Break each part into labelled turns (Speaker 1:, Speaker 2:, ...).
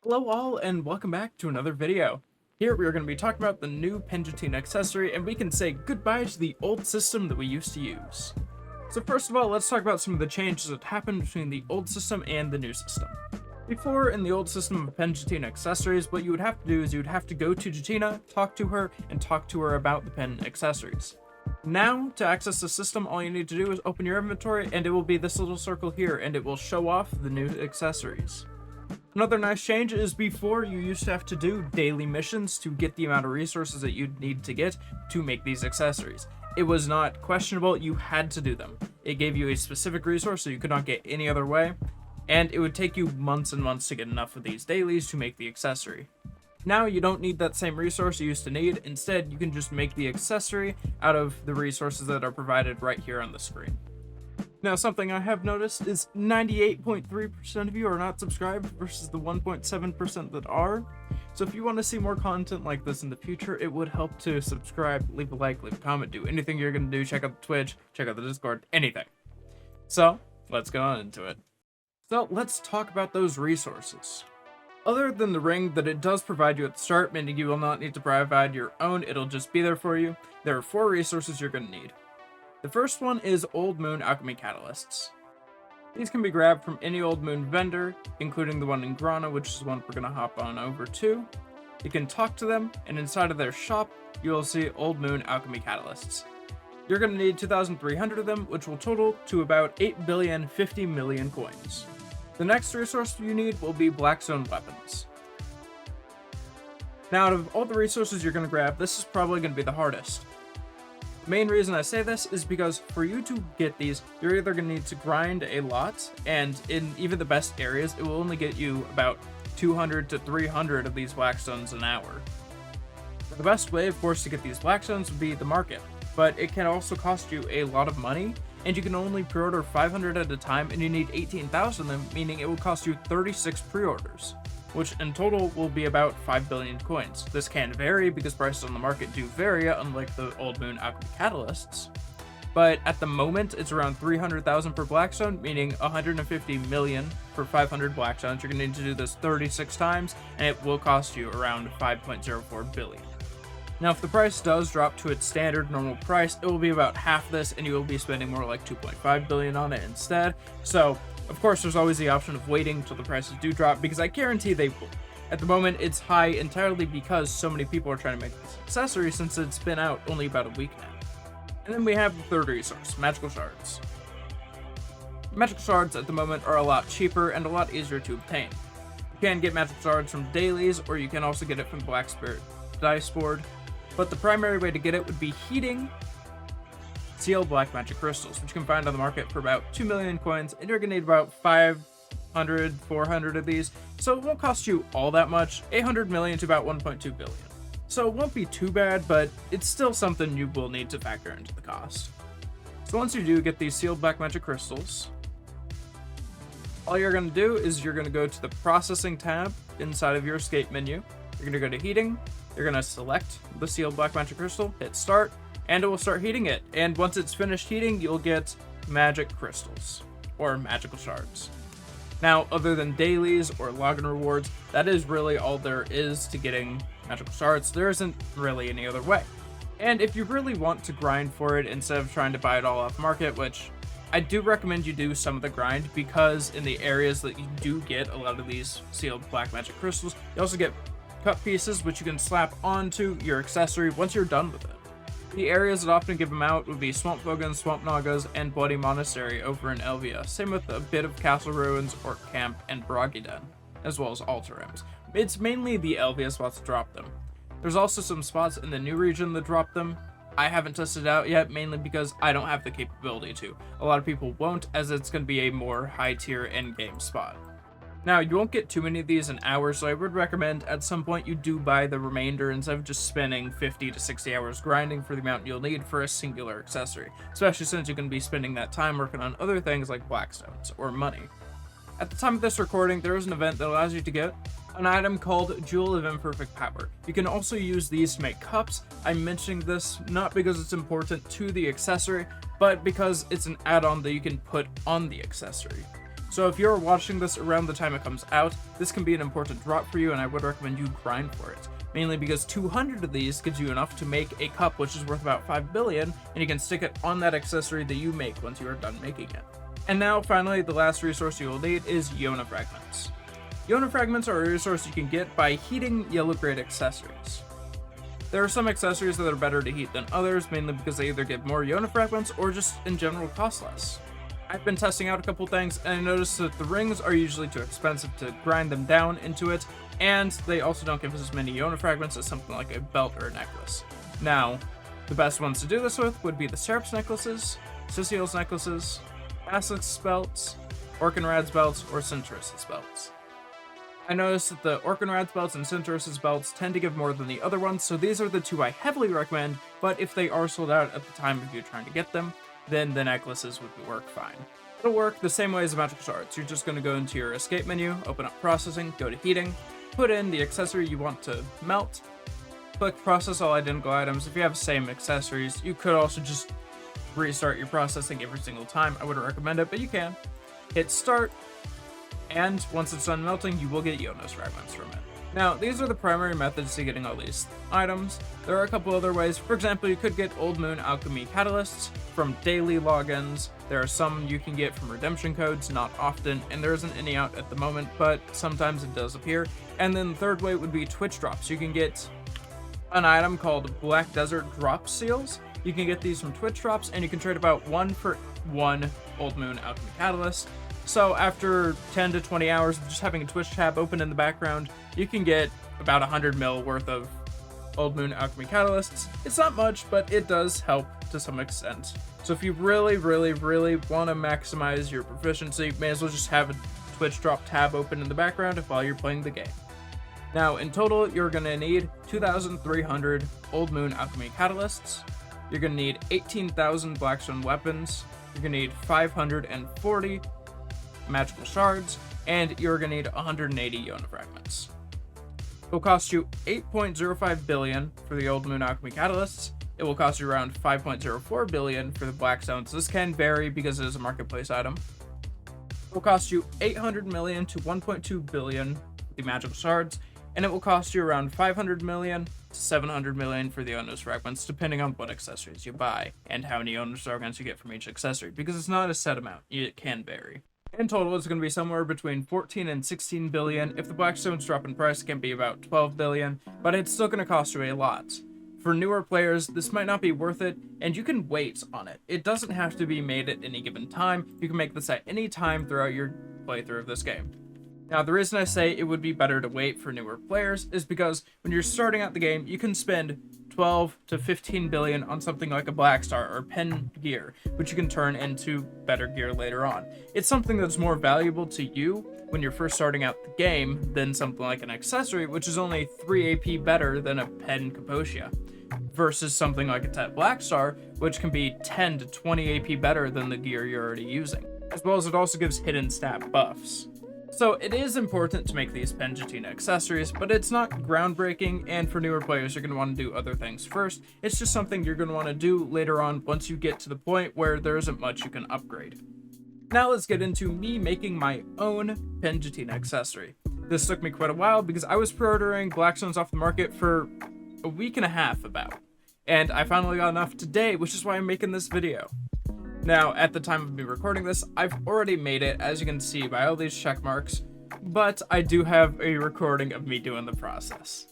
Speaker 1: Hello all, and welcome back to another video. Here we are going to be talking about the new PEN Accessory, and we can say goodbye to the old system that we used to use. So first of all, let's talk about some of the changes that happened between the old system and the new system. Before, in the old system of PEN Accessories, what you would have to do is you would have to go to Jetina, talk to her about the PEN Accessories. Now, to access the system, all you need to do is open your inventory, and it will be this little circle here, and it will show off the new accessories. Another nice change is before you used to have to do daily missions to get the amount of resources that you'd need to get to make these accessories. It was not questionable, you had to do them. It gave you a specific resource so you could not get any other way, and it would take you months and months to get enough of these dailies to make the accessory. Now you don't need that same resource you used to need, instead you can just make the accessory out of the resources that are provided right here on the screen. Now, something I have noticed is 98.3% of you are not subscribed versus the 1.7% that are. So if you want to see more content like this in the future, it would help to subscribe, leave a like, leave a comment, do anything you're going to do, check out the Twitch, check out the Discord, anything. So let's get on into it. So let's talk about those resources. Other than the ring that it does provide you at the start, meaning you will not need to provide your own, it'll just be there for you, there are 4 resources you're going to need. The first one is Old Moon Alchemy Catalysts. These can be grabbed from any Old Moon vendor, including the one in Grana, which is one we're going to hop on over to. You can talk to them, and inside of their shop, you will see Old Moon Alchemy Catalysts. You're going to need 2,300 of them, which will total to about 8,050,000,000 coins. The next resource you need will be Blackstone Weapons. Now, out of all the resources you're going to grab, this is probably going to be the hardest. The main reason I say this is because for you to get these, you're either going to need to grind a lot, and in even the best areas, it will only get you about 200 to 300 of these Blackstones an hour. The best way, of course, to get these Blackstones would be the market, but it can also cost you a lot of money, and you can only pre-order 500 at a time, and you need 18,000 of them, meaning it will cost you 36 pre-orders, which in total will be about 5 billion coins. This can vary because prices on the market do vary, unlike the Old Moon Alchemy Catalysts. But at the moment, it's around 300,000 per Blackstone, meaning 150 million for 500 Blackstones. You're going to need to do this 36 times, and it will cost you around 5.04 billion. Now, if the price does drop to its standard normal price, it will be about half this, and you will be spending more like 2.5 billion on it instead. So, of course, there's always the option of waiting until the prices do drop, because I guarantee they will. At the moment, it's high entirely because so many people are trying to make this accessory since it's been out only about a week now. And then we have the third resource, Magical Shards. Magical Shards at the moment are a lot cheaper and a lot easier to obtain. You can get Magical Shards from dailies, or you can also get it from Black Spirit Dice Board, but the primary way to get it would be heating sealed black magic crystals, which you can find on the market for about 2 million coins, and you're gonna need about 500, 400 of these, so it won't cost you all that much, 800 million to about 1.2 billion. So it won't be too bad, but it's still something you will need to factor into the cost. So once you do get these sealed black magic crystals, all you're gonna do is you're gonna go to the processing tab inside of your escape menu. You're gonna go to heating, you're gonna select the sealed black magic crystal, hit start, and it will start heating it. And once it's finished heating, you'll get magic crystals, or magical shards. Now, other than dailies or login rewards, that is really all there is to getting magical shards. There isn't really any other way. And if you really want to grind for it instead of trying to buy it all off market, which I do recommend you do some of the grind, because in the areas that you do get a lot of these sealed black magic crystals, you also get cut pieces which you can slap onto your accessory once you're done with it. The areas that often give them out would be Swamp Bogans, Swamp Nagas, and Bloody Monastery over in Elvia. Same with a bit of Castle Ruins, Orc Camp, and Broggyden, as well as Altarims. It's mainly the Elvia spots that drop them. There's also some spots in the new region that drop them. I haven't tested it out yet, mainly because I don't have the capability to. A lot of people won't, as it's going to be a more high-tier endgame spot. Now, you won't get too many of these an hour, so I would recommend at some point you do buy the remainder instead of just spending 50 to 60 hours grinding for the amount you'll need for a singular accessory, especially since you can be spending that time working on other things like Blackstones or money. At the time of this recording, there is an event that allows you to get an item called Jewel of Imperfect Power. You can also use these to make cups. I'm mentioning this not because it's important to the accessory, but because it's an add-on that you can put on the accessory. So if you're watching this around the time it comes out, this can be an important drop for you, and I would recommend you grind for it. Mainly because 200 of these gives you enough to make a cup which is worth about 5 billion, and you can stick it on that accessory that you make once you are done making it. And now, finally, the last resource you will need is Yona Fragments. Yona Fragments are a resource you can get by heating yellow grade accessories. There are some accessories that are better to heat than others, mainly because they either give more Yona Fragments or just in general cost less. I've been testing out a couple things, and I noticed that the rings are usually too expensive to grind them down into it, and they also don't give us as many Yona Fragments as something like a belt or a necklace. Now, the best ones to do this with would be the Serap's necklaces, Sisiel's necklaces, Basilisk's belts, Orkinrad's belts, or Centaurus's belts. I noticed that the Orkinrad's belts and Centaurus's belts tend to give more than the other ones, so these are the two I heavily recommend, but if they are sold out at the time of you trying to get them, then the necklaces would work fine. It'll work the same way as magical shards. You're just going to go into your escape menu, open up processing, go to heating, put in the accessory you want to melt, click process all identical items. If you have the same accessories, you could also just restart your processing every single time. I wouldn't recommend it, but you can. Hit start, and once it's done melting, you will get Yona's Fragments from it. Now, these are the primary methods to getting all these items. There are a couple other ways. For example, you could get Old Moon Alchemy Catalysts from daily logins. There are some you can get from redemption codes, not often, and there isn't any out at the moment, but sometimes it does appear. And then the third way would be Twitch drops. You can get an item called Black Desert Drop Seals. You can get these from Twitch drops, and you can trade about 1 for 1 Old Moon Alchemy Catalyst. So after 10 to 20 hours of just having a Twitch tab open in the background, you can get about 100 mil worth of Old Moon Alchemy Catalysts. It's not much, but it does help to some extent. So if you really want to maximize your proficiency, may as well just have a Twitch drop tab open in the background while you're playing the game. Now, in total, you're going to need 2,300 Old Moon Alchemy Catalysts. You're going to need 18,000 Blackstone weapons. You're going to need 540 magical shards, and you're going to need 180 Yona Fragments. It will cost you 8.05 billion for the Old Moon Alchemy Catalysts. It will cost you around 5.04 billion for the Blackstones. This can vary because it is a marketplace item. It will cost you 800 million to 1.2 billion for the magical shards, and it will cost you around 500 million to 700 million for the Yona's Fragments, depending on what accessories you buy and how many Yona's Fragments you get from each accessory, because it's not a set amount. It can vary. In total, it's going to be somewhere between 14 and 16 billion. If the Blackstones drop in price, it can be about 12 billion, but it's still going to cost you a lot. For newer players, this might not be worth it, and you can wait on it. It doesn't have to be made at any given time. You can make this at any time throughout your playthrough of this game. Now, the reason I say it would be better to wait for newer players is because when you're starting out the game, you can spend 12 to 15 billion on something like a Black Star or PEN gear, which you can turn into better gear later on. It's something that's more valuable to you when you're first starting out the game than something like an accessory, which is only 3 AP better than a PEN Capoccia, versus something like a Tet Black Star, which can be 10 to 20 AP better than the gear you're already using, as well as it also gives hidden stat buffs. So it is important to make these PEN Jetina accessories, but it's not groundbreaking, and for newer players, you're going to want to do other things first. It's just something you're going to want to do later on once you get to the point where there isn't much you can upgrade. Now let's get into me making my own PEN Jetina accessory. This took me quite a while because I was pre-ordering Blackstones off the market for a week and a half about, and I finally got enough today, which is why I'm making this video. Now, at the time of me recording this, I've already made it, as you can see by all these check marks, but I do have a recording of me doing the process.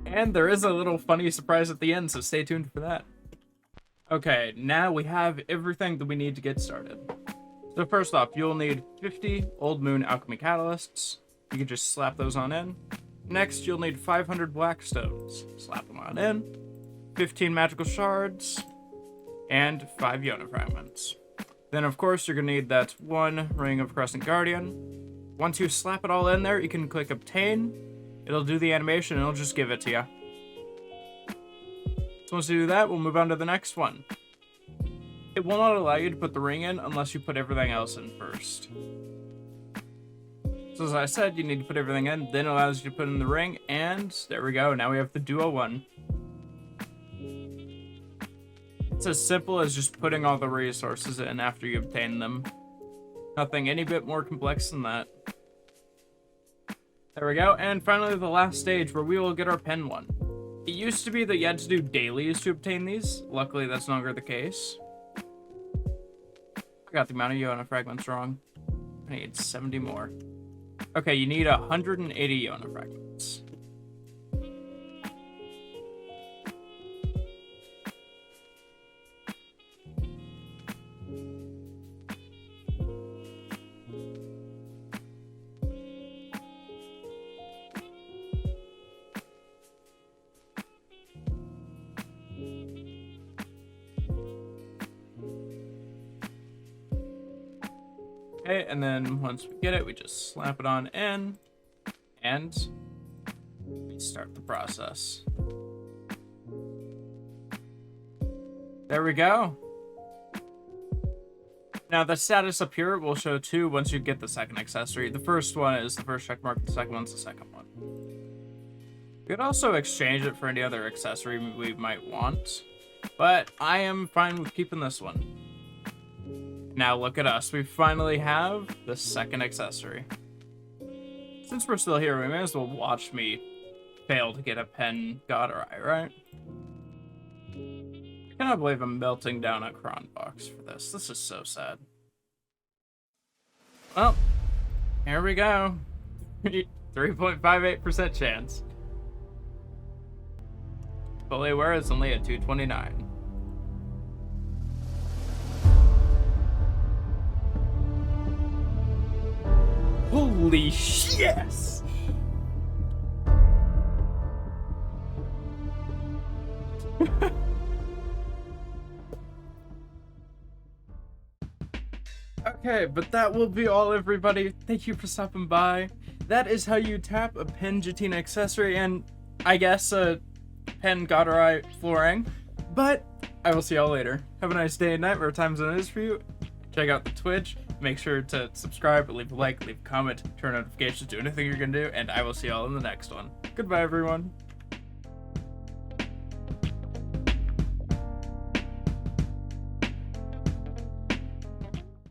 Speaker 1: And there is a little funny surprise at the end, so stay tuned for that. Okay, now we have everything that we need to get started. So first off, you'll need 50 Old Moon Alchemy Catalysts. You can just slap those on in. Next, you'll need 500 Blackstones. Slap them on in. 15 Magical Shards. And 5 Yona Fragments. Then, of course, you're going to need that 1 Ring of Crescent Guardian. Once you slap it all in there, you can click Obtain. It'll do the animation, and it'll just give it to you. So once you do that, we'll move on to the next one. It will not allow you to put the ring in unless you put everything else in first. So as I said, you need to put everything in, then it allows you to put in the ring, and there we go. Now we have the Duo 1. It's as simple as just putting all the resources in after you obtain them. Nothing any bit more complex than that. There we go, and finally the last stage where we will get our pen 1. It used to be that you had to do dailies to obtain these. Luckily, that's no longer the case. I got the amount of Yona Fragments wrong. I need 70 more. Okay, you need 180 Yona Fragments. Okay, and then once we get it, we just slap it on in, and we start the process. There we go. Now, the status up here will show 2 once you get the second accessory. The first one is the first check mark, the second one's the second one. We could also exchange it for any other accessory we might want, but I am fine with keeping this one. Now look at us, we finally have the second accessory. Since we're still here, we may as well watch me fail to get a PEN Accessory, right? I cannot believe I'm melting down a cron box for this. This is so sad. Well, here we go. 3.58% chance. Fully aware it's only at 229. Holy shit! Yes! Okay, but that will be all, everybody. Thank you for stopping by. That is how you tap a PEN Jetina accessory and, I guess, a PEN Accessory flooring. But I will see y'all later. Have a nice day and night, whatever time zone it is for you. Check out the Twitch. Make sure to subscribe, leave a like, leave a comment, turn notifications, do anything you're gonna do, and I will see y'all in the next one. Goodbye, everyone.